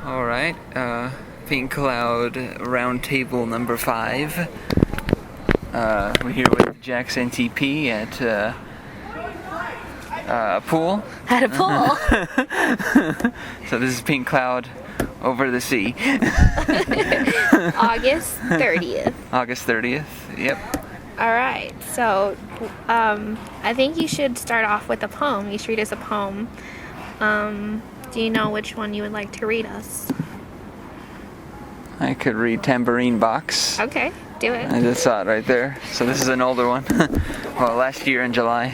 Alright, Pink Cloud round table number 5. We're here with Jax NTP at a pool. At a pool? So this is Pink Cloud over the sea. August 30th. August 30th, yep. Alright, so I think you should start off with a poem. You should read us a poem. Do you know which one you would like to read us? I could read Tambourine Box. Okay, do it. I just saw it right there. So this is an older one. Well, last year in July.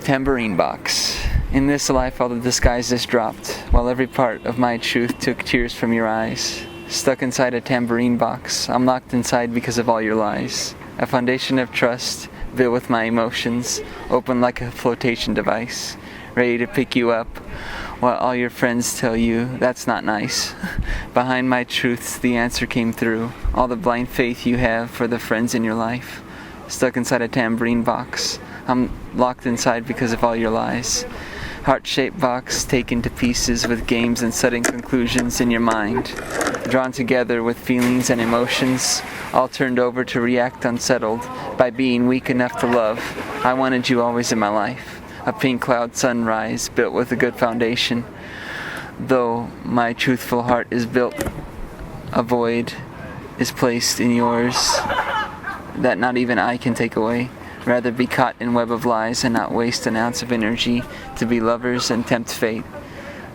Tambourine Box. In this life all the disguises dropped, while every part of my truth took tears from your eyes. Stuck inside a tambourine box, I'm locked inside because of all your lies. A foundation of trust, built with my emotions, open like a flotation device, ready to pick you up, while all your friends tell you that's not nice. Behind my truths the answer came through, all the blind faith you have for the friends in your life. Stuck inside a tambourine box, I'm locked inside because of all your lies. Heart-shaped box taken to pieces with games and sudden conclusions in your mind. Drawn together with feelings and emotions, all turned over to react unsettled by being weak enough to love. I wanted you always in my life. A pink cloud sunrise built with a good foundation. Though my truthful heart is built, a void is placed in yours that not even I can take away. Rather be caught in web of lies and not waste an ounce of energy to be lovers and tempt fate.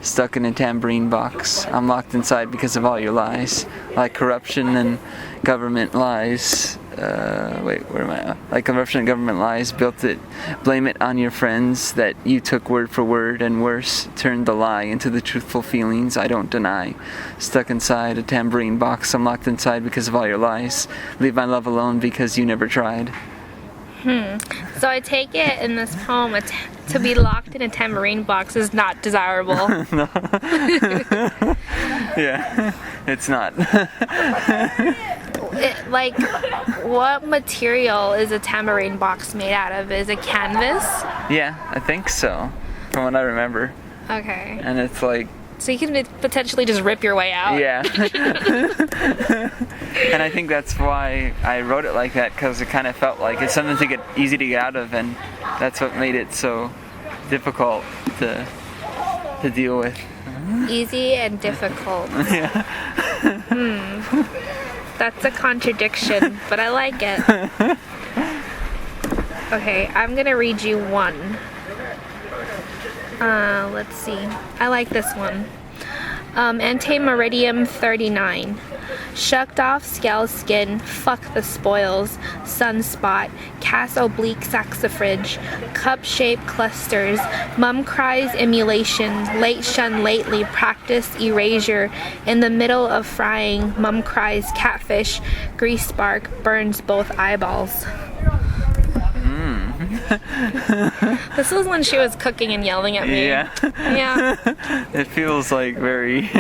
Stuck in a tambourine box, I'm locked inside because of all your lies. Like corruption and government lies. Like corruption and government lies, built it. Blame it on your friends that you took word for word, and worse, turned the lie into the truthful feelings I don't deny. Stuck inside a tambourine box, I'm locked inside because of all your lies. Leave my love alone because you never tried. So I take it in this poem, to be locked in a tambourine box is not desirable. No. Yeah, it's not. What material is a tambourine box made out of? Is it canvas? Yeah, I think so, from what I remember. Okay. And it's like... So you can potentially just rip your way out? Yeah. And I think that's why I wrote it like that, because it kind of felt like it's something easy to get out of, and that's what made it so difficult to deal with. Easy and difficult. Yeah. That's a contradiction, but I like it. Okay, I'm gonna read you one. Let's see. I like this one. Antemeridium 39. Shucked off scale skin, fuck the spoils, sunspot, cast oblique saxifrage, cup-shaped clusters, mum cries emulation, late shun lately, practice erasure, in the middle of frying, mum cries catfish, grease spark, burns both eyeballs. This was when she was cooking and yelling at me. Yeah. Yeah. It feels like very...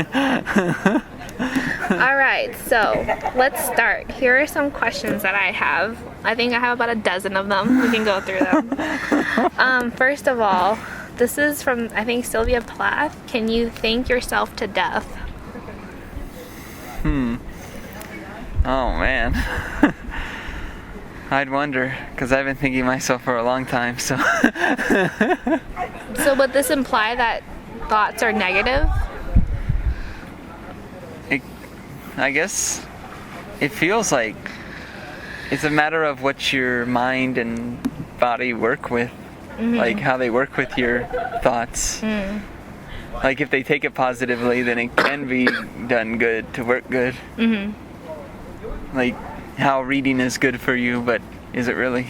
Alright, so let's start. Here are some questions that I have. I think I have about a dozen of them. We can go through them. First of all, this is from, I think, Sylvia Plath. Can you think yourself to death? Oh, man. I'd wonder, because I've been thinking myself for a long time, so... So would this imply that thoughts are negative? I guess it feels like it's a matter of what your mind and body work with, like how they work with your thoughts. Like if they take it positively, then it can be done good, to work good. Like how reading is good for you, but is it really?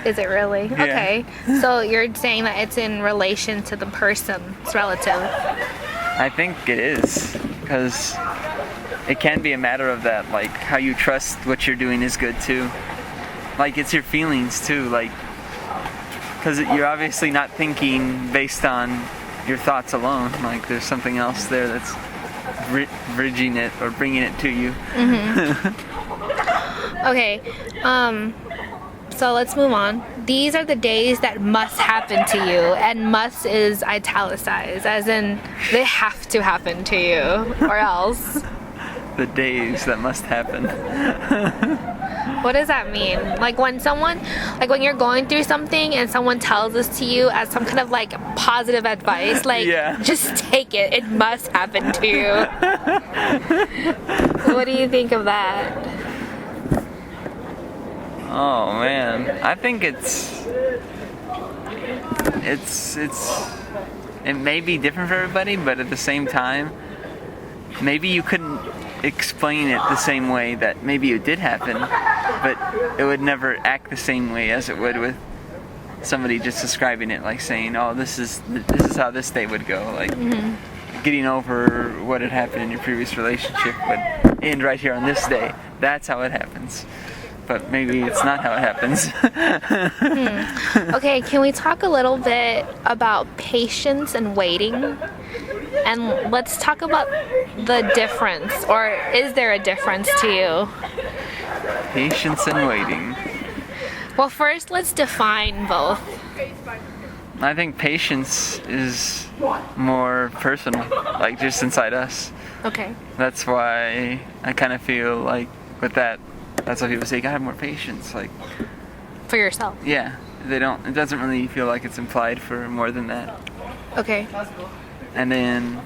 Is it really? Yeah. Okay. So you're saying that it's in relation to the person. It's relative. I think it is, because it can be a matter of that, like how you trust what you're doing is good too. Like it's your feelings too, like, because you're obviously not thinking based on your thoughts alone. Like there's something else there that's bridging it or bringing it to you. Okay. so let's move on. These are the days that must happen to you, and must is italicized, as in they have to happen to you, or else. The days that must happen. What does that mean? Like when you're going through something and someone tells this to you as some kind of like positive advice, like just take it. It must happen to you. What do you think of that? Oh man, I think it may be different for everybody, but at the same time, maybe you couldn't explain it the same way that maybe it did happen, but it would never act the same way as it would with somebody just describing it, like saying, "Oh, this is how this day would go," like getting over what had happened in your previous relationship would end right here on this day. That's how it happens. But maybe it's not how it happens. Okay, can we talk a little bit about patience and waiting? And let's talk about the difference, or is there a difference to you? Patience and waiting. Well, first let's define both. I think patience is more personal, like just inside us. Okay. That's why I kind of feel like with that, that's why people say you gotta have more patience, like For yourself. yeah, it doesn't really feel like it's implied for more than that. Okay. And then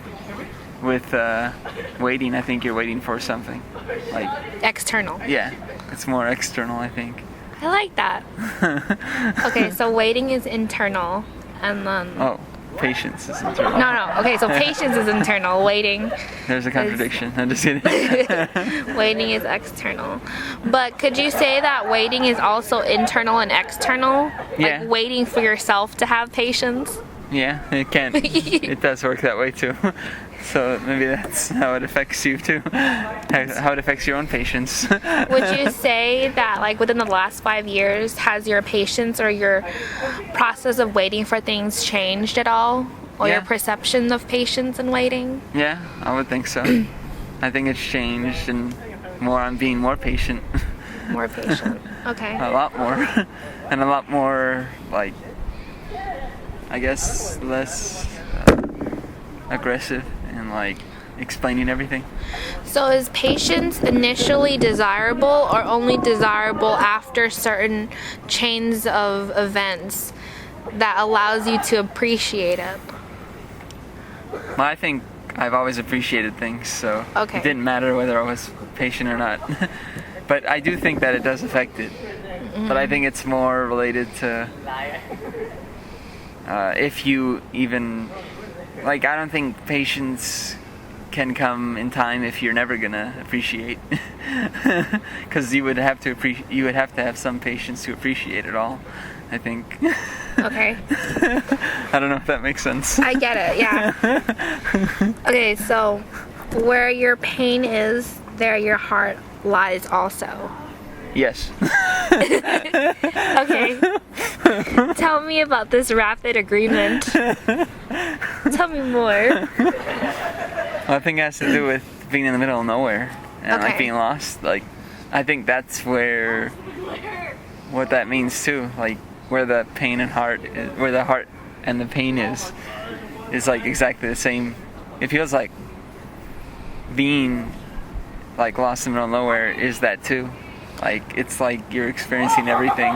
with waiting, I think you're waiting for something, like External. yeah, it's more external, I think. I like that. Okay, so waiting is internal, and then Oh, patience is internal. no. Okay, so patience is internal. Waiting. There's a contradiction. I'm just kidding. Waiting is external. But could you say that waiting is also internal and external? Yeah. Like waiting for yourself to have patience? Yeah, it can. It does work that way too. So maybe that's how it affects you too. How it affects your own patience. Would you say that like within the last 5 years, has your patience or your process of waiting for things changed at all? Or Yeah. your perception of patience and waiting? Yeah, I would think so. I think it's changed and I'm being more patient. More patient. Okay. A lot more. And a lot more, like, I guess less aggressive and like explaining everything. So is patience initially desirable or only desirable after certain chains of events that allows you to appreciate it? Well, I think I've always appreciated things, so Okay. it didn't matter whether I was patient or not. But I do think that it does affect it. But I think it's more related to if you even, like, I don't think patience can come in time if you're never gonna appreciate, because you would have to have some patience to appreciate it all, I think. Okay. I don't know if that makes sense. I get it, yeah. Okay, so where your pain is, there your heart lies also. Yes. Okay. Tell me about this rapid agreement. Tell me more. Well, I think it has to do with being in the middle of nowhere and like Okay. being lost. Like, I think that's what that means too. Like, where the pain and where the heart and the pain is like exactly the same. It feels like being like lost in the middle of nowhere is that too. Like, it's like you're experiencing everything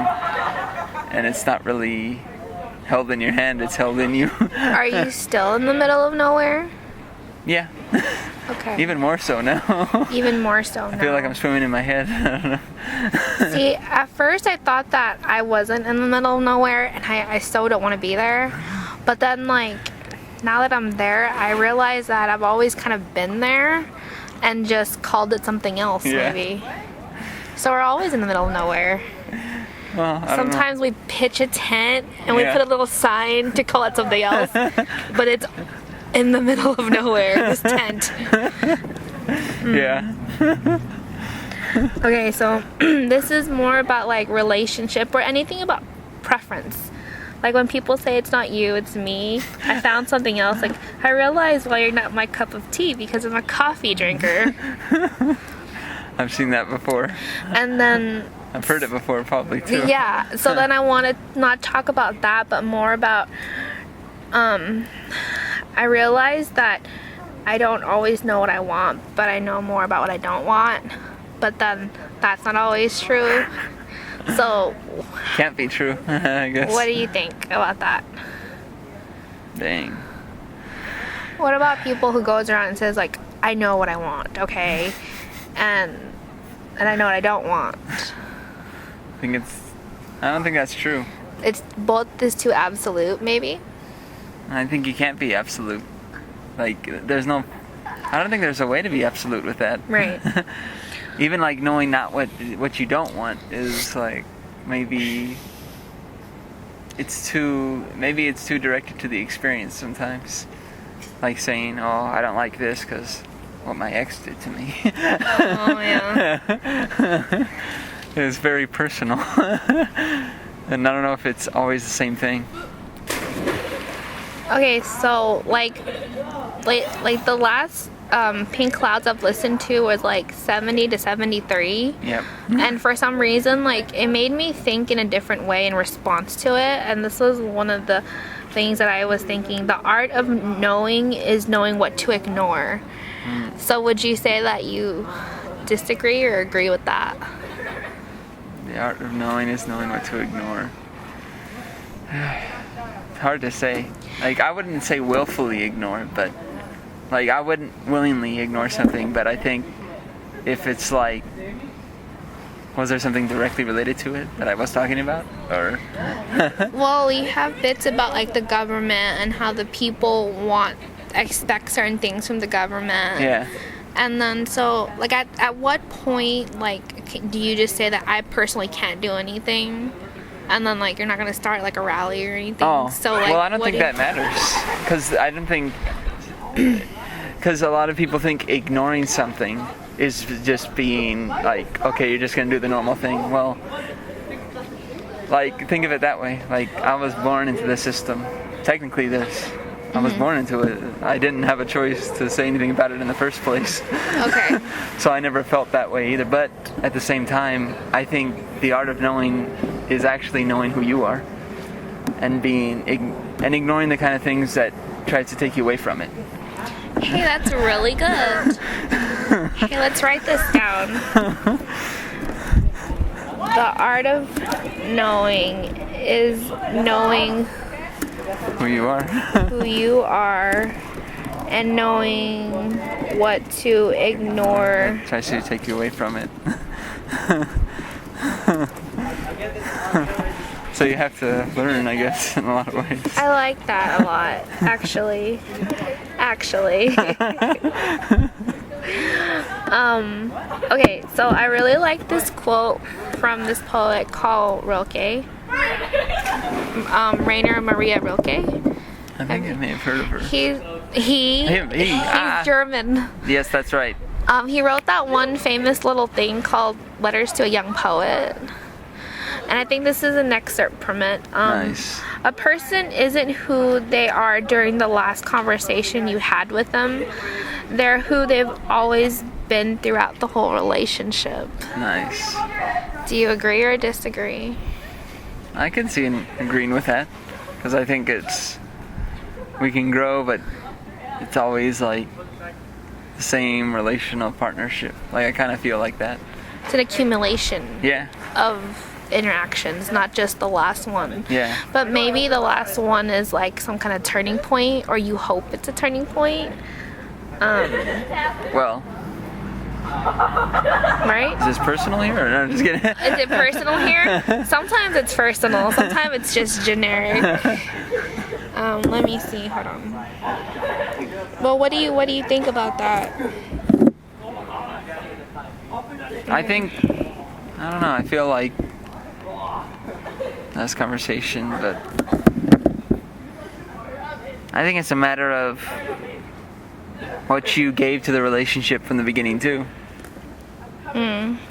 and it's not really held in your hand, it's held in you. Are you still in the middle of nowhere? Yeah. Okay. Even more so now. Even more so now. I feel like I'm swimming in my head. I don't know. See, at first I thought that I wasn't in the middle of nowhere and I so don't want to be there. But then, like, now that I'm there, I realize that I've always kind of been there and just called it something else, Yeah. maybe. So we're always in the middle of nowhere. Well, I don't know. Sometimes we pitch a tent and we Yeah. put a little sign to call it something else, but it's in the middle of nowhere, this tent. Yeah. Okay, so this is more about like relationship or anything about preference. Like when people say it's not you, it's me, I found something else. Like, I realize why you're not my cup of tea because I'm a coffee drinker. I've seen that before. And then I've heard it before, probably too. Yeah, so then I want to not talk about that, but more about, I realized that I don't always know what I want, but I know more about what I don't want. But then that's not always true. So Can't be true, I guess. what do you think about that? Dang. What about people who goes around and says like, I know what I want, okay? And I know what I don't want. I don't think that's true. It's both is too absolute, maybe? I think you can't be absolute. Like, I don't think there's a way to be absolute with that. Right. Even like knowing not what you don't want is like, maybe it's too directed to the experience sometimes. Like saying, oh, I don't like this because what my ex did to me. Oh, yeah. It was very personal. And I don't know if it's always the same thing. Okay, so like the last Pink Clouds I've listened to was like 70 to 73. Yep. And for some reason, like, it made me think in a different way in response to it. And this was one of the things that I was thinking. The art of knowing is knowing what to ignore. So would you say that you disagree or agree with that? The art of knowing is knowing what to ignore. It's hard to say. Like, I wouldn't say willfully ignore, but like, I wouldn't willingly ignore something, but I think if it's like, was there something directly related to it that I was talking about? Or Well, you have bits about like the government and how the people expect certain things from the government. yeah. And then so like at what point like do you just say that I personally can't do anything? And then like you're not gonna start like a rally or anything. Oh, So like, well, I don't think that matters, because a lot of people think ignoring something is just being like, okay, you're just gonna do the normal thing. Well, like, think of it that way. Like, I was born into the system. Technically, I was born into it. I didn't have a choice to say anything about it in the first place. Okay. So I never felt that way either. But at the same time, I think the art of knowing is actually knowing who you are and ignoring the kind of things that tries to take you away from it. Hey, that's really good. Okay, let's write this down. The art of knowing is knowing Who you are. who you are and knowing what to ignore. Tries to take you away from it. So you have to learn, I guess, in a lot of ways. I like that a lot, actually. Okay, so I really like this quote from this poet called Rilke. Rainer Maria Rilke. I think I may have heard of her. He's Ah. German. Yes, that's right. He wrote that one famous little thing called Letters to a Young Poet. And I think this is an excerpt from it. Nice. A person isn't who they are during the last conversation you had with them. They're who they've always been throughout the whole relationship. Nice. Do you agree or disagree? I can see agreeing with that, because I think we can grow, but it's always like the same relational partnership. Like, I kind of feel like that. It's an accumulation Yeah. of interactions, not just the last one. Yeah. But maybe the last one is like some kind of turning point, or you hope it's a turning point. Well, Right? is this personal here? Or no, I'm just kidding. Is it personal here? Sometimes it's personal. Sometimes it's just generic. Let me see. Hold on. Well, what do you think about that? I don't know, I feel like last conversation, but I think it's a matter of what you gave to the relationship from the beginning too.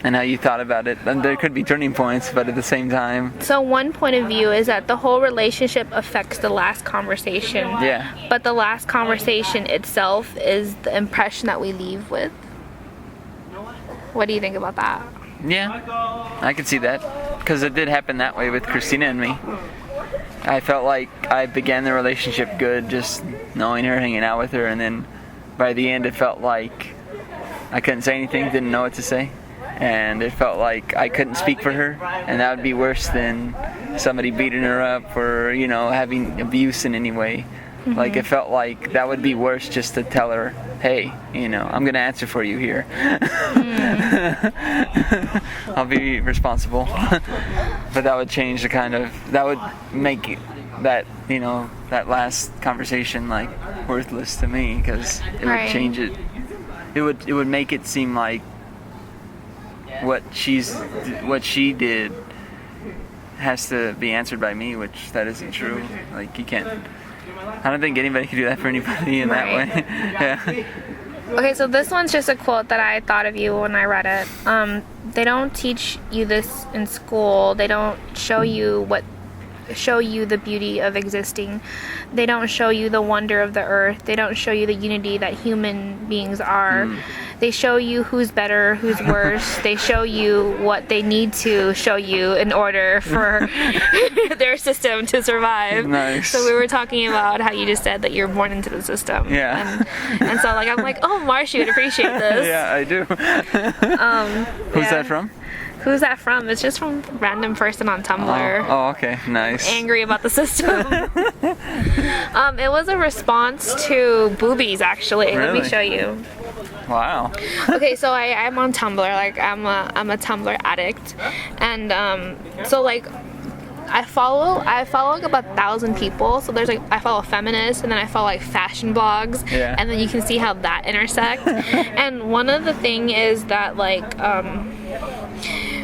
And how you thought about it. And there could be turning points, but at the same time. So one point of view is that the whole relationship affects the last conversation. Yeah. But the last conversation itself is the impression that we leave with. What do you think about that? Yeah, I could see that. Because it did happen that way with Christina and me. I felt like I began the relationship good, just knowing her, hanging out with her, and then by the end it felt like I couldn't say anything, didn't know what to say. And it felt like I couldn't speak for her, and that would be worse than somebody beating her up or, you know, having abuse in any way. Mm-hmm. Like, it felt like that would be worse just to tell her, hey, you know, I'm going to answer for you here. I'll be responsible. But that would change the kind of, that would make that, you know, that last conversation, like, worthless to me, because it would change it. It would make it seem like what she did has to be answered by me, which that isn't true. Like, you can't. I don't think anybody can do that for anybody in that way. Yeah. Okay, so this one's just a quote that I thought of you when I read it. They don't teach you this in school. They don't show you the beauty of existing. They don't show you the wonder of the earth. They don't show you the unity that human beings are. They show you who's better, who's worse. They show you what they need to show you in order for their system to survive. Nice. So we were talking about how you just said that you're born into the system. Yeah. And so like I'm like, oh, Marcia would appreciate this. Yeah, I do. Who's that from? Who's that from? It's just from a random person on Tumbler. Oh, okay, nice. Angry about the system. It was a response to boobies, actually. Really? Let me show you. Wow. Okay, so I'm on Tumblr. Like I'm a Tumblr addict, and so like I follow like about 1,000 people. So there's like I follow feminists, and then I follow like fashion blogs, and then you can see how that intersect. And one of the thing is that like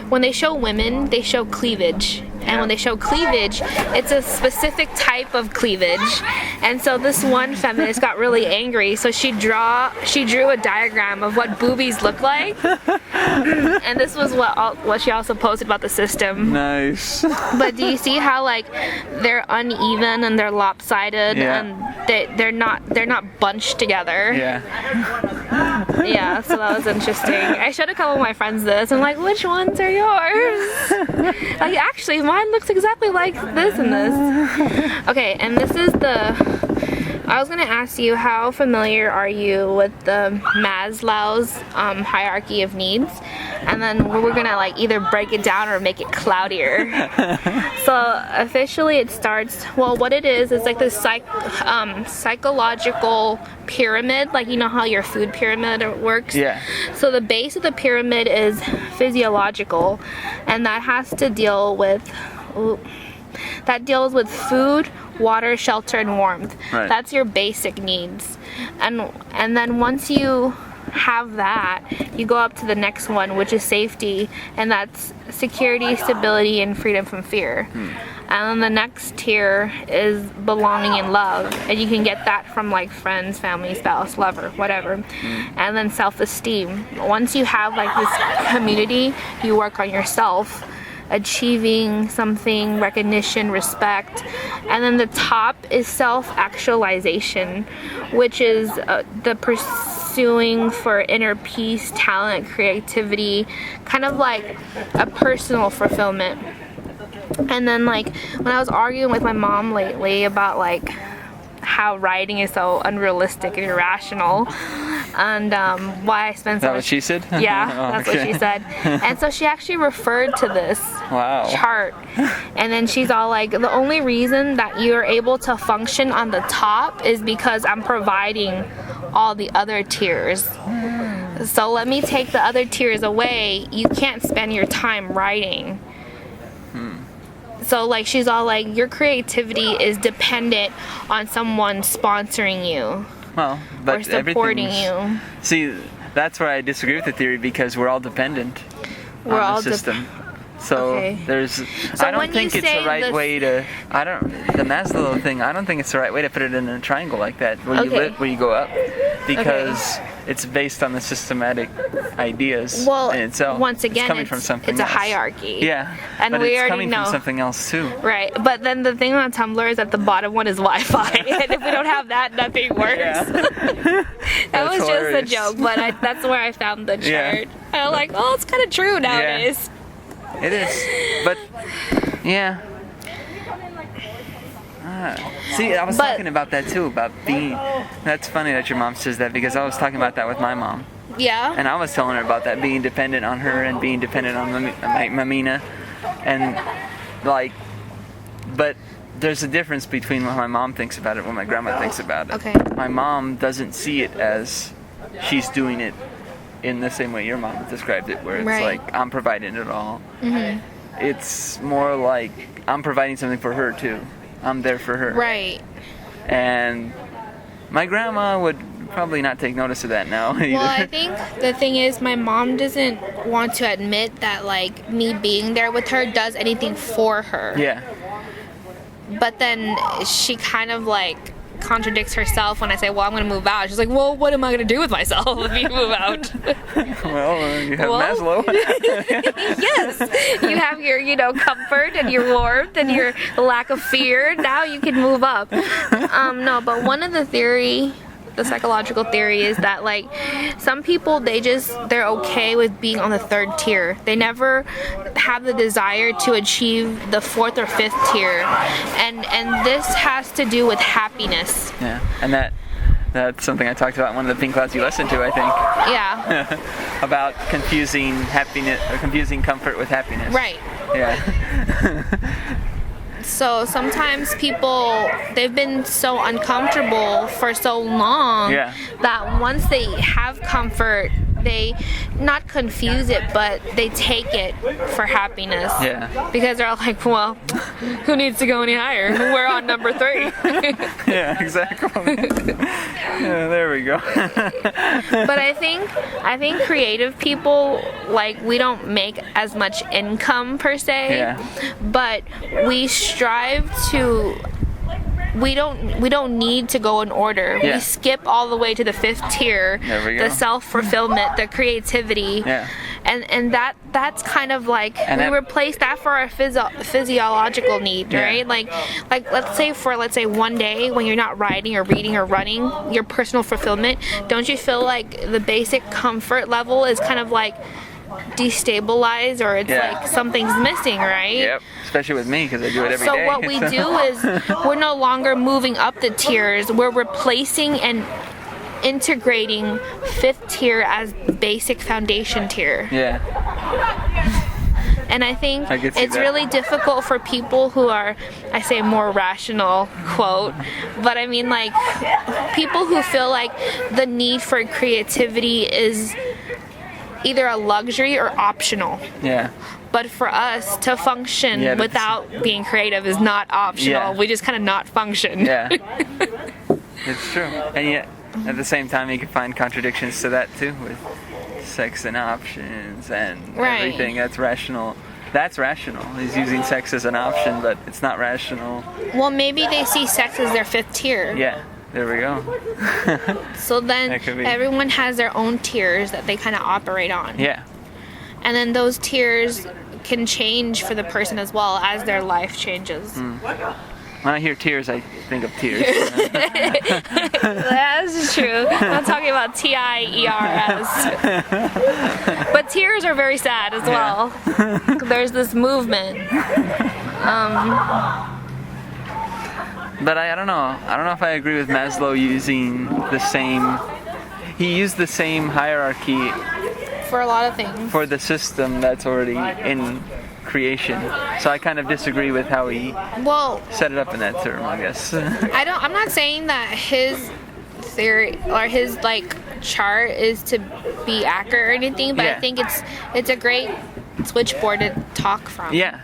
when they show women, they show cleavage. And when they show cleavage, it's a specific type of cleavage. And so this one feminist got really angry, so she drew a diagram of what boobies look like. And this was what she also posted about the system. Nice. But do you see how like they're uneven and they're lopsided and they're not bunched together? Yeah. Yeah, so that was interesting. I showed a couple of my friends this. I'm like, which ones are yours? Like, actually, mine looks exactly like this and this. Okay, and this is I was gonna ask you, how familiar are you with the Maslow's hierarchy of needs? And then we're gonna like either break it down or make it cloudier. So officially it starts, well, what it is like this psychological pyramid, like you know how your food pyramid works? Yeah. So the base of the pyramid is physiological, and that has to deal with food, water, shelter, and warmth. Right. That's your basic needs. And then once you have that, you go up to the next one, which is safety, and that's security, stability, and freedom from fear. And then the next tier is belonging and love, and you can get that from like friends, family, spouse, lover, whatever. And then self-esteem. Once you have like this community, you work on yourself, achieving something, recognition, respect. And then the top is self-actualization, which is the pursuing for inner peace, talent, creativity, kind of like a personal fulfillment. And then like when I was arguing with my mom lately about like how writing is so unrealistic and irrational, and why I spend so That much. what she said? Yeah, that's what she said. And so she actually referred to this chart, and then she's all like, the only reason that you're able to function on the top is because I'm providing all the other tiers. So let me take the other tiers away. You can't spend your time writing. So like she's all like, your creativity is dependent on someone sponsoring you. Well, but or supporting you. See, that's where I disagree with the theory, because we're all dependent on the system. So I don't think it's the right way to. The Maslow thing. I don't think it's the right way to put it in a triangle like that, where you live, where you go up, because it's based on the systematic ideas in itself. Once again, it's coming from something it's else. a hierarchy. Yeah, and but we it's already coming know from something else too. Right, but then the thing on Tumblr is that the bottom one is Wi-Fi, and if we don't have that, nothing works. That was hilarious. just a joke, but that's where I found the chart. Yeah. I was like, oh, it's kind of true nowadays. It is. But, yeah. See, I was talking about that too, about being... That's funny that your mom says that, because I was talking about that with my mom. Yeah. And I was telling her about that, being dependent on her and being dependent on Mamina. And, like... But there's a difference between what my mom thinks about it and what my grandma thinks about it. Okay. My mom doesn't see it as she's doing it in the same way your mom described it, where it's Right. like, I'm providing it all. It's more like, I'm providing something for her too. I'm there for her. Right. And my grandma would probably not take notice of that now either. Well, I think the thing is, my mom doesn't want to admit that, like, me being there with her does anything for her. Yeah. But then she kind of, like, contradicts herself when I say, well, I'm going to move out. She's like, well, what am I going to do with myself if you move out? Well, you have Well, Maslow. Yes. You have your, comfort and your warmth and your lack of fear. Now you can move up. No, but one of the psychological theory is that, like, some people, they're okay with being on the third tier. They never have the desire to achieve the fourth or fifth tier. And this has to do with happiness. Yeah. And that's something I talked about in one of the pink clouds you listened to, I think. Yeah. About confusing happiness, or confusing comfort with happiness. Right. Yeah. So sometimes people, they've been so uncomfortable for so long that once they have comfort, they not confuse it, but they take it for happiness. Yeah. Because they're all like, well, who needs to go any higher? We're on number 3. Yeah, exactly. Yeah, there we go. But I think creative people, like, we don't make as much income per se, but we strive to. We don't need to go in order. Yeah. We skip all the way to the 5th tier. There we go. The self-fulfillment, the creativity. Yeah. And that's kind of like, And we that- replace that for our physiological need, Yeah. right? Like let's say one day when you're not writing or reading or running, your personal fulfillment, don't you feel like the basic comfort level is kind of like destabilized, or it's like something's missing, right? Yep. Especially with me, because I do it every day. So what we do is we're no longer moving up the tiers. We're replacing and integrating 5th tier as basic foundation tier. Yeah. And I think I could see it's that. really difficult for people who are, I say more rational, quote, but I mean, like, people who feel like the need for creativity is either a luxury or optional. Yeah. But for us to function without being creative is not optional. Yeah. We just kind of not function. Yeah. It's true. And yet, at the same time, you can find contradictions to that too, with sex and options and everything. That's rational. That's rational. He's using sex as an option, but it's not rational. Well, maybe they see sex as their 5th tier. Yeah. There we go. So then everyone has their own tiers that they kind of operate on. Yeah. And then those tiers can change for the person as well as their life changes. When I hear tears, I think of tears. That's true. I'm not talking about TIERS. But tears are very sad as well. There's this movement. But I don't know. I don't know if I agree with Maslow using the same... He used the same hierarchy For a lot of things. for the system that's already in creation. So I kind of disagree with how he set it up in that term, I guess. I'm not saying that his theory or his like chart is to be accurate or anything, but I think it's a great switchboard to talk from. Yeah.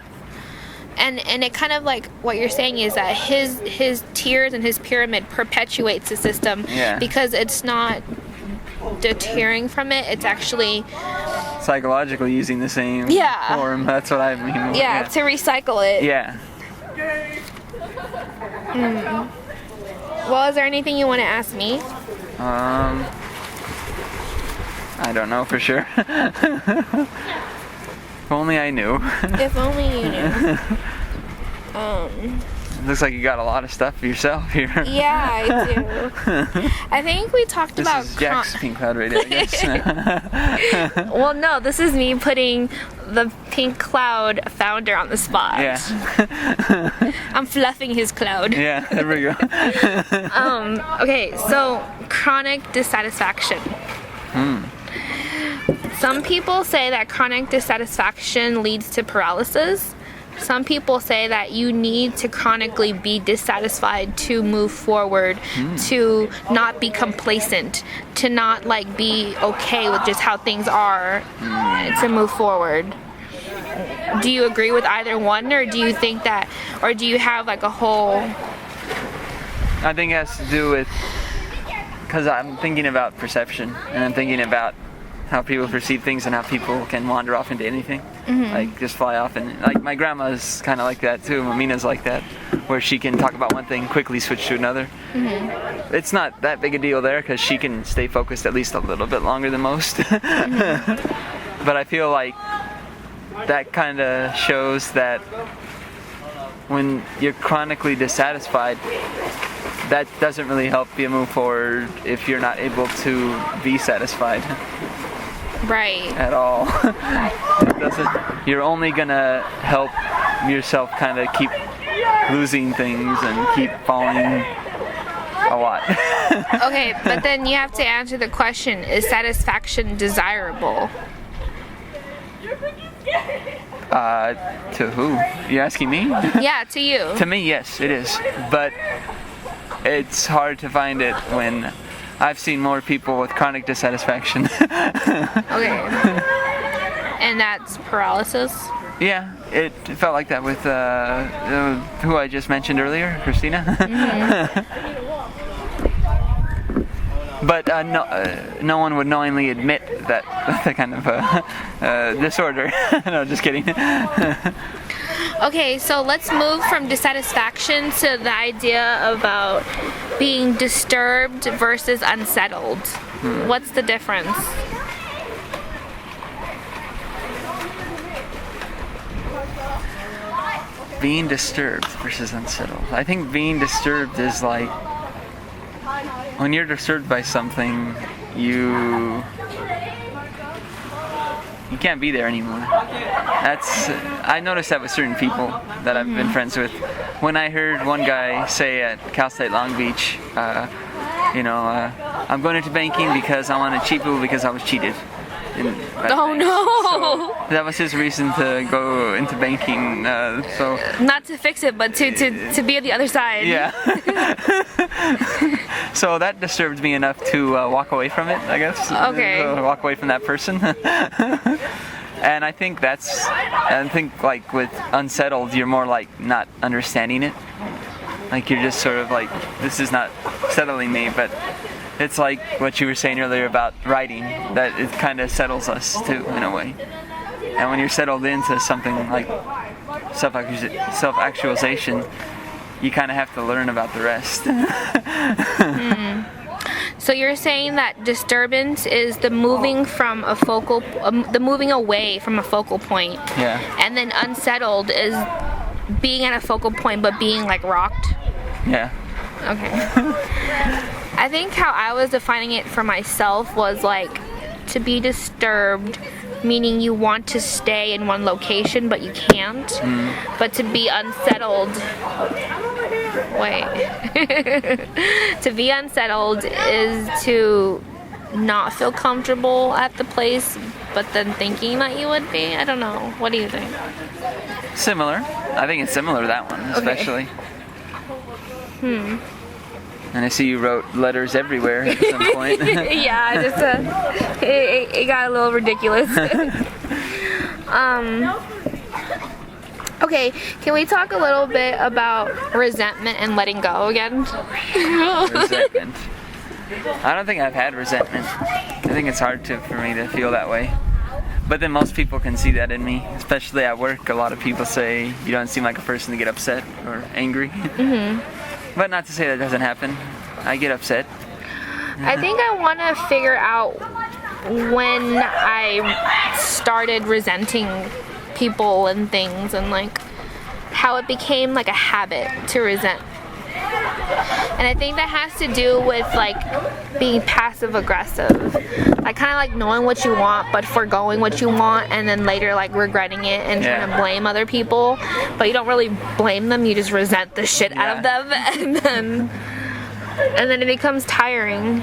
And it kind of like what you're saying is that his tiers and his pyramid perpetuates the system because it's not deterring from it. It's actually Psychologically using the same form. That's what I mean. Yeah, to recycle it. Yeah. Well, is there anything you want to ask me? I don't know for sure. If only I knew. If only you knew. Looks like you got a lot of stuff for yourself here. Yeah, I do. I think we talked about... This is Jax Pink Cloud Radio, I guess. Well, no, this is me putting the Pink Cloud founder on the spot. Yeah. I'm fluffing his cloud. Yeah, there we go. Okay, so chronic dissatisfaction. Some people say that chronic dissatisfaction leads to paralysis. Some people say that you need to chronically be dissatisfied to move forward, to not be complacent, to not like be okay with just how things are, to move forward. Do you agree with either one, or do you think that, or do you have like a whole... I think it has to do with, because I'm thinking about perception, and I'm thinking about how people perceive things and how people can wander off into anything. Like just fly off, and like my grandma's kind of like that too. Mamina's like that, where she can talk about one thing, quickly switch to another. It's not that big a deal there because she can stay focused at least a little bit longer than most. But I feel like that kind of shows that when you're chronically dissatisfied, that doesn't really help you move forward if you're not able to be satisfied. Right. At all. It doesn't. You're only gonna help yourself kind of keep losing things and keep falling a lot. Okay, but then you have to answer the question, is satisfaction desirable? To who? You asking me? Yeah, to you. To me, yes, it is. But it's hard to find it when I've seen more people with chronic dissatisfaction. Okay. And that's paralysis? Yeah, it felt like that with who I just mentioned earlier, Christina. But no one would knowingly admit that kind of disorder. No, just kidding. Okay, so let's move from dissatisfaction to the idea about being disturbed versus unsettled. What's the difference? Being disturbed versus unsettled. I think being disturbed is like when you're disturbed by something, you can't be there anymore. I noticed that with certain people that I've been friends with. When I heard one guy say at Cal State Long Beach, I'm going into banking because I want to cheat people because I was cheated. Oh no! So that was his reason to go into banking. So not to fix it, but to be on the other side. Yeah. So that disturbed me enough to walk away from it, I guess. Okay. Walk away from that person. And I think like with unsettled, you're more like not understanding it. Like you're just sort of like, this is not settling me, but it's like what you were saying earlier about writing, that it kind of settles us too, in a way. And when you're settled into something like self-actualization, you kind of have to learn about the rest. So you're saying that disturbance is the moving from the moving away from a focal point. Yeah. And then unsettled is being at a focal point but being like rocked. Yeah. Okay. I think how I was defining it for myself was like to be disturbed, meaning you want to stay in one location but you can't. But to be unsettled, to be unsettled is to not feel comfortable at the place but then thinking that you would be. I don't know. What do you think? Similar. I think it's similar to that one, especially. And I see you wrote letters everywhere at some point. Yeah, just it got a little ridiculous. Okay, can we talk a little bit about resentment and letting go again? Resentment. I don't think I've had resentment. I think it's hard for me to feel that way. But then most people can see that in me, especially at work. A lot of people say you don't seem like a person to get upset or angry. But not to say that doesn't happen. I get upset. I think I want to figure out when I started resenting people and things, and like how it became like a habit to resent. And I think that has to do with like being passive aggressive, like kind of like knowing what you want but foregoing what you want, and then later like regretting it and trying to blame other people, but you don't really blame them, you just resent the shit out of them, and then it becomes tiring.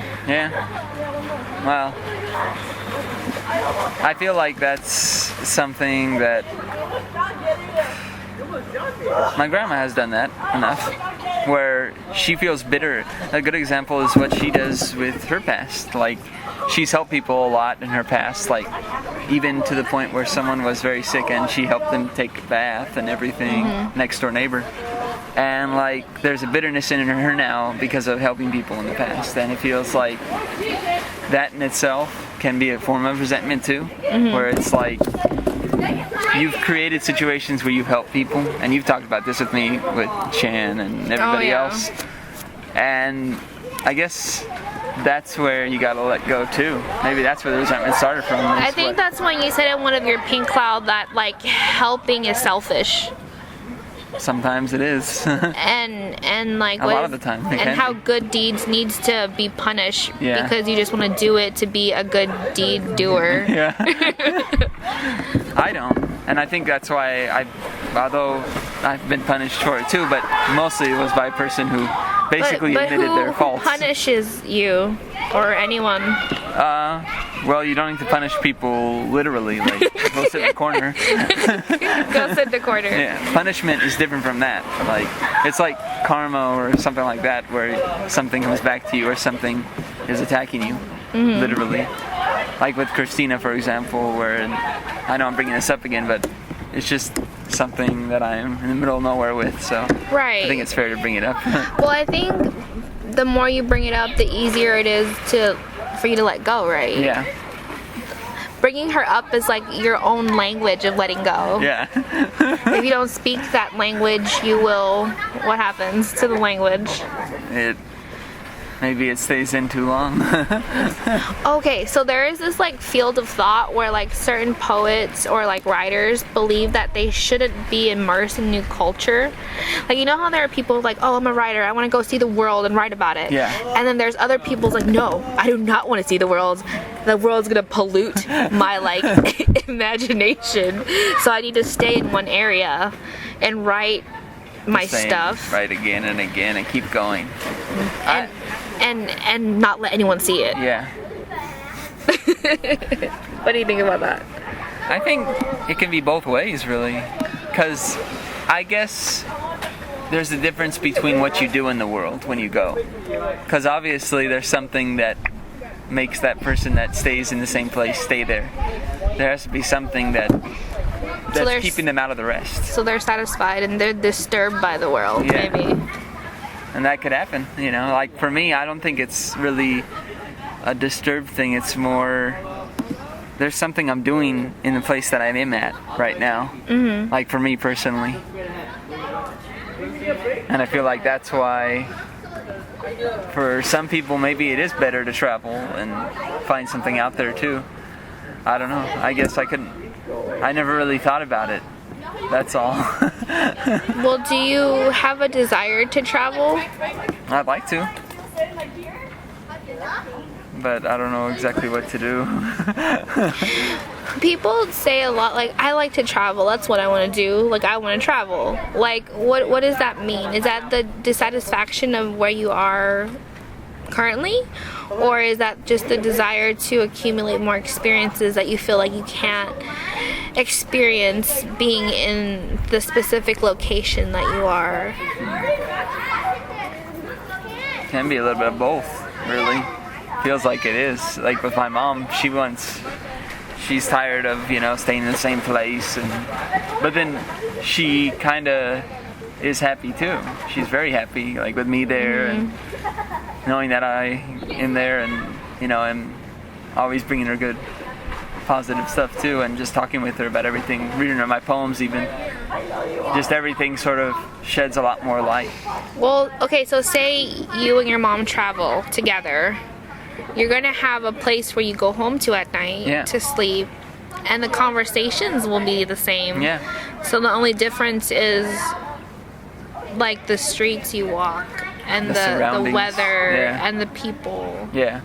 Well, I feel like that's something that my grandma has done that enough, where she feels bitter. A good example is what she does with her past. Like, she's helped people a lot in her past, like even to the point where someone was very sick and she helped them take a bath and everything, next door neighbor. And like, there's a bitterness in her now because of helping people in the past, and it feels like that in itself can be a form of resentment too, where it's like you've created situations where you've helped people, and you've talked about this with me, with Chan and everybody else, and I guess that's where you gotta let go too. Maybe that's where the resentment started from. I think that's when you said in one of your pink cloud that like helping is selfish. Sometimes it is. and like a lot of the time and how good deeds needs to be punished because you just want to do it to be a good deed doer. I don't, and I think that's why although I've been punished for it too, but mostly it was by a person who basically admitted their faults. Who punishes you or anyone? Well, you don't need to punish people literally, like go sit in the corner. Go sit in the corner. Yeah, punishment is different from that. Like, it's like karma or something like that, where something comes back to you or something is attacking you, literally. Like with Christina, for example, where, I know I'm bringing this up again, but it's just something that I'm in the middle of nowhere with, so I think it's fair to bring it up. Well, I think the more you bring it up, the easier it is for you to let go, right? Yeah. Bringing her up is like your own language of letting go. Yeah. If you don't speak that language, you will. What happens to the language? Maybe it stays in too long. Okay, so there is this like field of thought where like certain poets or like writers believe that they shouldn't be immersed in new culture. Like, you know how there are people like, oh, I'm a writer, I want to go see the world and write about it. Yeah. And then there's other people's like, no, I do not want to see the world. The world's gonna pollute my like imagination. So I need to stay in one area and write my stuff. Write again and again and keep going. And not let anyone see it. Yeah. What do you think about that? I think it can be both ways, really. Because I guess there's a difference between what you do in the world when you go. Because obviously there's something that makes that person that stays in the same place stay there. There has to be something that's keeping them out of the rest. So they're satisfied and they're disturbed by the world, maybe. And that could happen, you know. Like for me, I don't think it's really a disturbed thing. It's more, there's something I'm doing in the place that I'm at right now. Like for me personally. And I feel like that's why for some people maybe it is better to travel and find something out there too. I don't know. I guess I never really thought about it. That's all. Well, do you have a desire to travel? I'd like to. But I don't know exactly what to do. People say a lot like, I like to travel, that's what I want to do, like I want to travel. Like, what does that mean? Is that the dissatisfaction of where you are currently? Or is that just the desire to accumulate more experiences that you feel like you can't experience being in the specific location that you are? Can be a little bit of both, really. Feels like it is. Like with my mom, she's tired of, staying in the same place, but then she kind of is happy too. She's very happy, like with me there, and knowing that I am there, and I'm always bringing her good positive stuff too, and just talking with her about everything, reading her my poems even. Just everything sort of sheds a lot more light. Well, okay, so say you and your mom travel together. You're gonna have a place where you go home to at night to sleep, and the conversations will be the same. Yeah. So the only difference is like the streets you walk and the surroundings. weather Yeah. and the people. Yeah.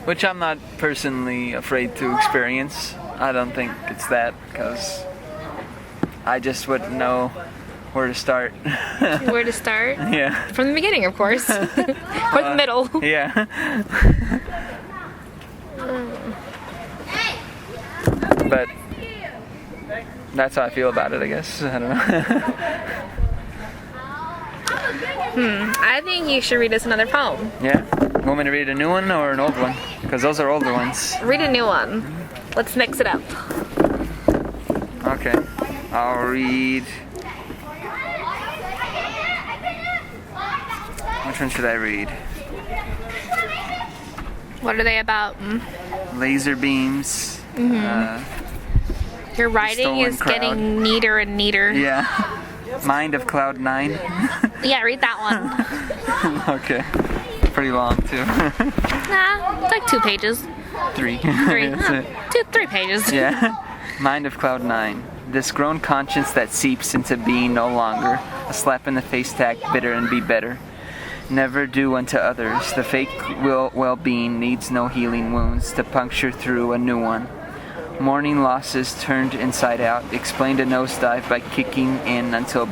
Which I'm not personally afraid to experience. I don't think it's that, because I just wouldn't know where to start. Where to start? Yeah. From the beginning, of course. Or the middle. Yeah. But that's how I feel about it, I guess. I don't know. I think you should read us another poem. Yeah. Want me to read a new one or an old one? Because those are older ones. Read a new one. Let's mix it up. Okay. I'll read. Which one should I read? What are they about? Laser beams. Your writing Stolen is Crowd. getting neater and neater. Yeah. Mind of Cloud 9. Yeah, read that one. Okay. Pretty long too. Nah, it's like 2 pages. 3. 3. That's it. 3 pages. Yeah. Mind of Cloud 9. This grown conscience that seeps into being no longer. A slap in the face tack, bitter and be better. Never do unto others. The fake well-being needs no healing wounds to puncture through a new one. Mourning losses turned inside out. Explained a nosedive by kicking in until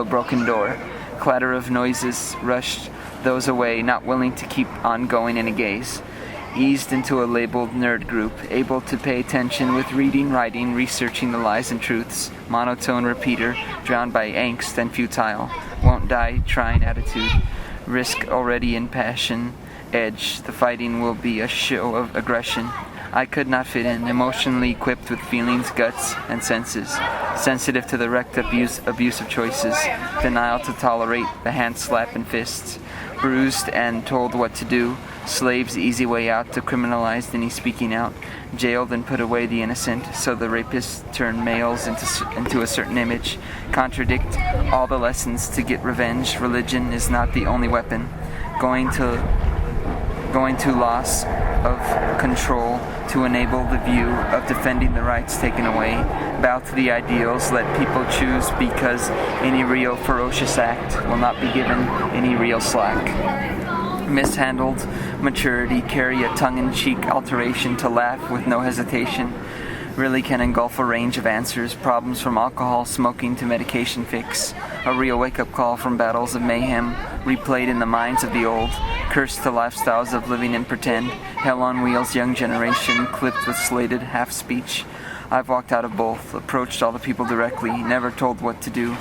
broken door. Clatter of noises rushed those away, not willing to keep on going in a gaze. Eased into a labeled nerd group, able to pay attention with reading, writing, researching the lies and truths. Monotone repeater, drowned by angst and futile. Won't die trying attitude. Risk already in passion. Edge, the fighting will be a show of aggression. I could not fit in, emotionally equipped with feelings, guts, and senses. Sensitive to the wrecked abuse of choices. Denial to tolerate the hand slap and fists. Bruised and told what to do. Slaves' easy way out to criminalize any speaking out. Jailed and put away the innocent, so the rapists turn males into a certain image. Contradict all the lessons to get revenge. Religion is not the only weapon. Going to loss of control to enable the view of defending the rights taken away. Bow to the ideals, let people choose, because any real ferocious act will not be given any real slack. Mishandled maturity, carry a tongue-in-cheek alteration to laugh with no hesitation. Really can engulf a range of answers, problems from alcohol, smoking to medication fix. A real wake-up call from battles of mayhem, replayed in the minds of the old. Curse to lifestyles of living in pretend. Hell on wheels, young generation, clipped with slated half-speech. I've walked out of both, approached all the people directly, never told what to do.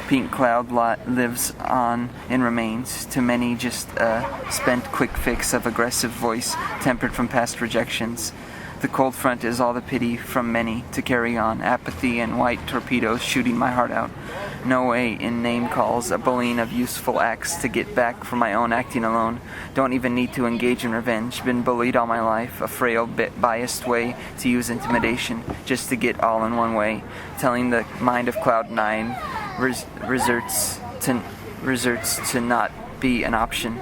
Pink cloud lives on in remains. To many, just a spent quick fix of aggressive voice, tempered from past rejections. The cold front is all the pity from many to carry on. Apathy and white torpedoes shooting my heart out. No way in name calls, a bullying of useful acts to get back from my own acting alone. Don't even need to engage in revenge. Been bullied all my life, a frail, biased way to use intimidation, just to get all in one way. Telling the mind of Cloud 9 resorts to not be an option.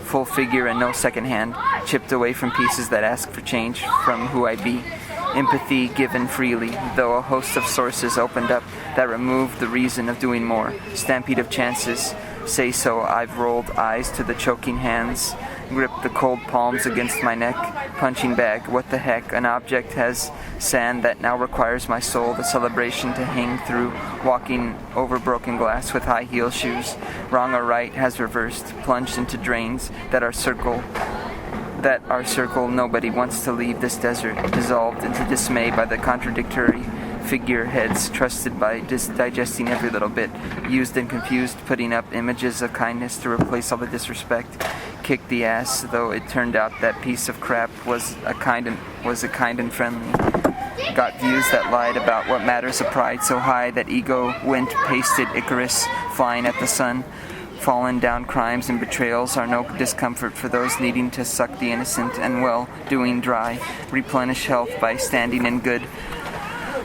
Full figure and no second hand, chipped away from pieces that ask for change from who I be. Empathy given freely, though a host of sources opened up that removed the reason of doing more. Stampede of chances, say so. I've rolled eyes to the choking hands, gripped the cold palms against my neck. Punching bag, what the heck? An object has sand that now requires my soul. The celebration to hang through, walking over broken glass with high heel shoes. Wrong or right has reversed, plunged into drains that our circle, nobody wants to leave this desert, dissolved into dismay by the contradictory figureheads, trusted by digesting every little bit, used and confused, putting up images of kindness to replace all the disrespect. Kicked the ass, though it turned out that piece of crap was a kind and friendly. Got views that lied about what matters, a pride so high that ego went pasted Icarus, flying at the sun. Fallen down crimes and betrayals are no discomfort for those needing to suck the innocent and well-doing dry. Replenish health by standing in good,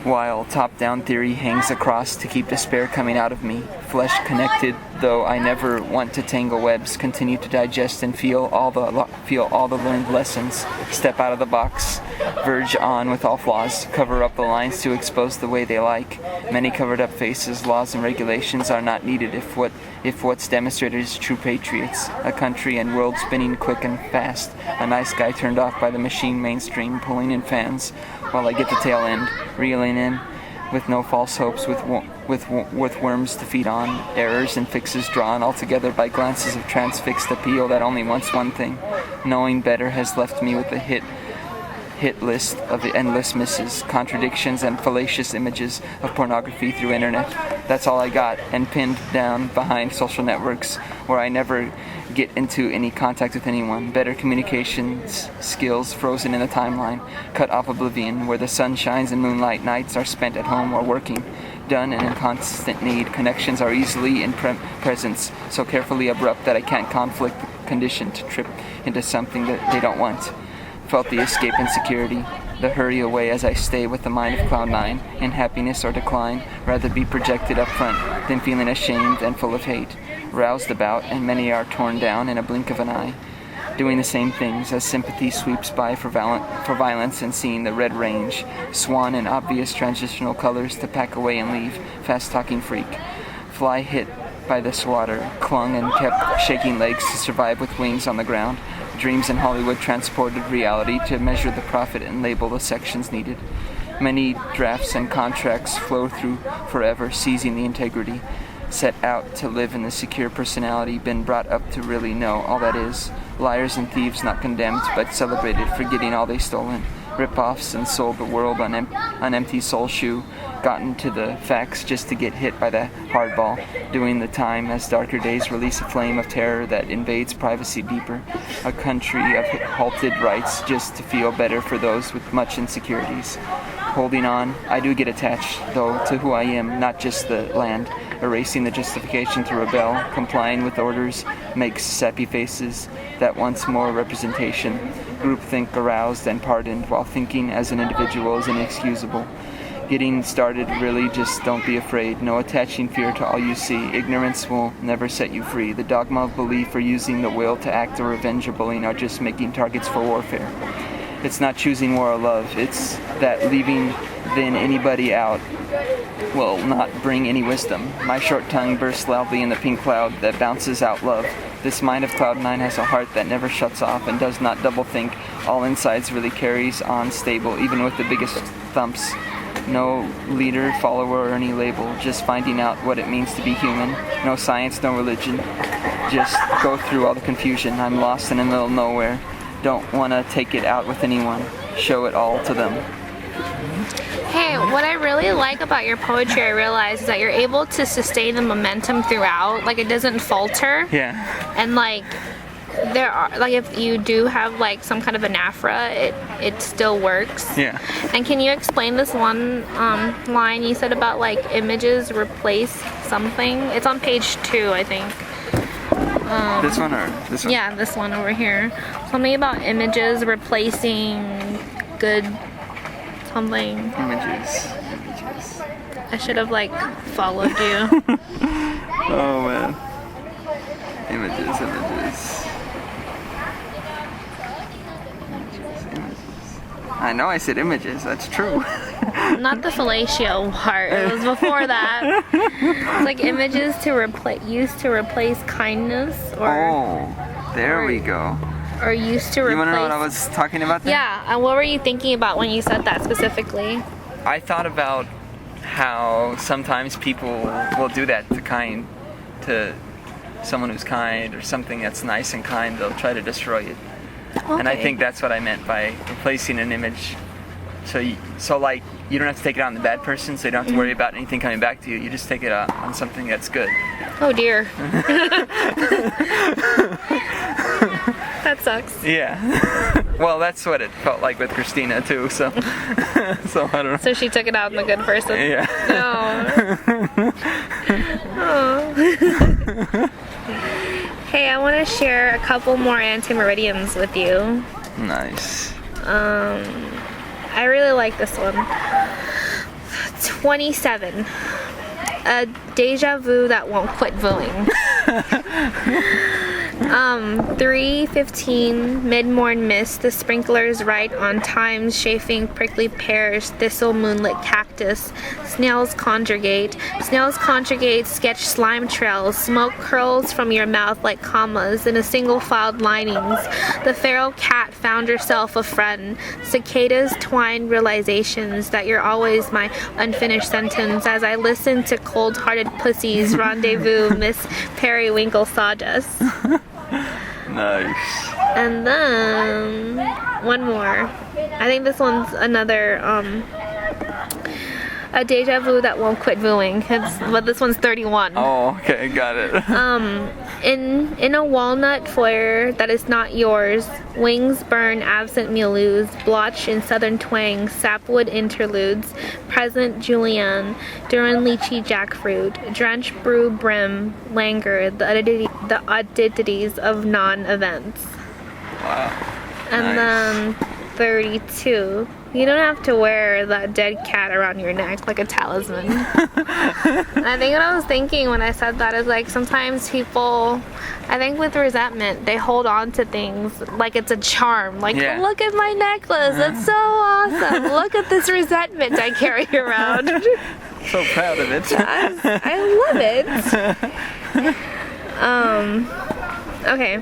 while top-down theory hangs across to keep despair coming out of me. flesh connected, though I never want to tangle webs. Continue to digest and feel all the learned lessons. Step out of the box, verge on with all flaws. Cover up the lines to expose the way they like. Many covered up faces, laws and regulations are not needed if what's demonstrated is true patriots. A country and world spinning quick and fast. A nice guy turned off by the machine mainstream, pulling in fans while I get the tail end, reeling in with no false hopes, with worms to feed on, errors and fixes drawn altogether by glances of transfixed appeal that only wants one thing. Knowing better has left me with a hit list of the endless misses, contradictions and fallacious images of pornography through internet. That's all I got, and pinned down behind social networks where I never get into any contact with anyone. Better communications skills frozen in the timeline, cut off oblivion, where the sun shines and moonlight nights are spent at home or working. Done and in constant need. Connections are easily in presence, so carefully abrupt that I can't conflict condition to trip into something that they don't want. Felt the escape and security, the hurry away as I stay with the mind of cloud nine, in happiness or decline, rather be projected up front than feeling ashamed and full of hate, roused about, and many are torn down in a blink of an eye, doing the same things as sympathy sweeps by for violence and seeing the red range, swan in obvious transitional colors to pack away and leave, fast-talking freak, fly hit by the swatter, clung and kept shaking legs to survive with wings on the ground. Dreams in Hollywood transported reality to measure the profit and label the sections needed. Many drafts and contracts flow through forever, seizing the integrity. Set out to live in the secure personality, been brought up to really know all that is. Liars and thieves not condemned, but celebrated, forgetting all they stolen. Rip-offs and sold the world on empty soul shoe, gotten to the facts just to get hit by the hardball, doing the time as darker days release a flame of terror that invades privacy deeper. A country of halted rights just to feel better for those with much insecurities. Holding on, I do get attached, though, to who I am, not just the land. Erasing the justification to rebel, complying with orders, makes sappy faces that wants more representation. Groupthink aroused and pardoned, while thinking as an individual is inexcusable. Getting started, really, just don't be afraid. No attaching fear to all you see. Ignorance will never set you free. The dogma of belief or using the will to act or revenge or bullying are just making targets for warfare. It's not choosing war or love. It's that leaving then anybody out will not bring any wisdom. My short tongue bursts loudly in the pink cloud that bounces out love. This mind of Cloud 9 has a heart that never shuts off and does not double think. All insides really carries on stable, even with the biggest thumps. No leader, follower, or any label. Just finding out what it means to be human. No science, no religion. Just go through all the confusion. I'm lost in the middle of nowhere. Don't want to take it out with anyone. Show it all to them. Hey, what I really like about your poetry, I realize, is that you're able to sustain the momentum throughout. Like, it doesn't falter. Yeah. And, like, there are, like, if you do have, like, some kind of anaphora, it still works. Yeah. And can you explain this one line you said about, like, images replace something? It's on page 2, I think. This one or this one? Yeah, this one over here. Something about images replacing good something. Images. I should have, like, followed you. Oh man. Images. I know I said images, that's true. Not the fellatio part, it was before that. It's like images used to replace kindness, or there we go. Or used to replace. You wanna know what I was talking about there? Yeah, and what were you thinking about when you said that specifically? I thought about how sometimes people will do that to someone who's kind, or something that's nice and kind, they'll try to destroy it. Okay. And I think that's what I meant by replacing an image. So like, you don't have to take it out on the bad person, so you don't have to worry about anything coming back to you. You just take it out on something that's good. Oh dear. That sucks. Yeah. Well, that's what it felt like with Christina too, so so I don't know. So she took it out on the good person? Yeah. No. Oh. Hey, I want to share a couple more anti-meridians with you. Nice. I really like this one. 27. A deja vu that won't quit vooing. 3:15 mid-morn mist, the sprinklers right on time, chafing prickly pears, thistle moonlit cactus, snails conjugate, sketch slime trails, smoke curls from your mouth like commas in a single filed linings. The feral cat found herself a friend, cicadas twine realizations that you're always my unfinished sentence as I listen to cold-hearted pussies rendezvous Miss Periwinkle sawdust. Nice. And then one more. I think this one's another a deja vu that won't quit vooing. But this one's 31. Oh, okay, got it. In a walnut foyer that is not yours, wings burn absent mulus, blotch in southern twang, sapwood interludes, present julienne, durin lychee jackfruit, drench brew brim, languor, the oddities of non-events. Wow. And then 32. You don't have to wear that dead cat around your neck like a talisman. I think what I was thinking when I said that is like sometimes people, I think with resentment, they hold on to things like it's a charm. Like, look at my necklace, it's so awesome. Look at this resentment I carry around. So proud of it. I love it. Okay.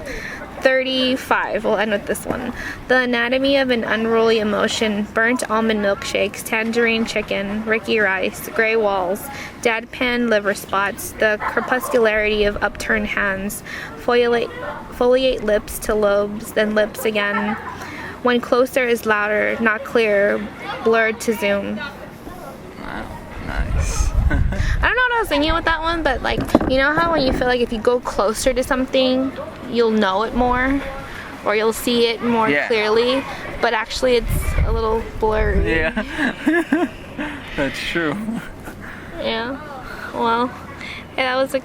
35. We'll end with this one. The anatomy of an unruly emotion, burnt almond milkshakes, tangerine chicken, Ricky rice, gray walls, deadpan liver spots, the crepuscularity of upturned hands, foliate lips to lobes, then lips again. When closer is louder, not clear, blurred to zoom. Wow, nice. I don't know what I was thinking with that one, but like, you know how when you feel like if you go closer to something, you'll know it more, or you'll see it more clearly, but actually it's a little blurry. Yeah, that's true. Yeah. Well, yeah, that was a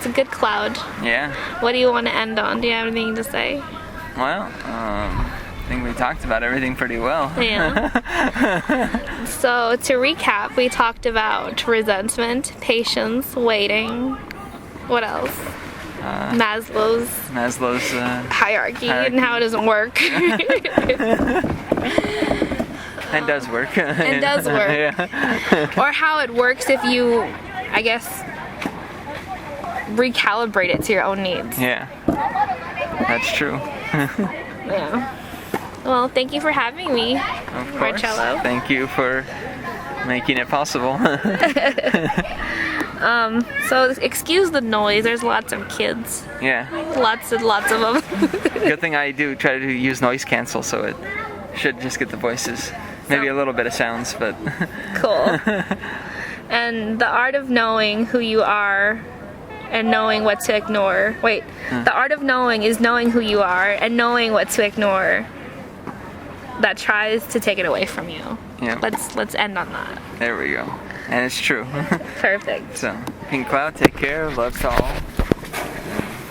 good cloud. Yeah. What do you want to end on? Do you have anything to say? Well, I think we talked about everything pretty well. Yeah. So to recap, we talked about resentment, patience, waiting. What else? Maslow's hierarchy and how it doesn't work. It does work. It does work. Yeah. Or how it works if you, I guess, recalibrate it to your own needs. Yeah. That's true. Yeah. Well, thank you for having me, Of course. Marcello. Thank you for making it possible. So excuse the noise. There's lots of kids. Yeah. Lots and lots of them. Good thing I do try to use noise cancel, so it should just get the voices. Maybe a little bit of sounds, but Cool. And the art of knowing who you are and knowing what to ignore. Wait, the art of knowing is knowing who you are and knowing what to ignore that tries to take it away from you. Yeah. Let's end on that. There we go. And it's true. Perfect. So, Pink Cloud, take care. Love to all.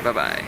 Bye-bye.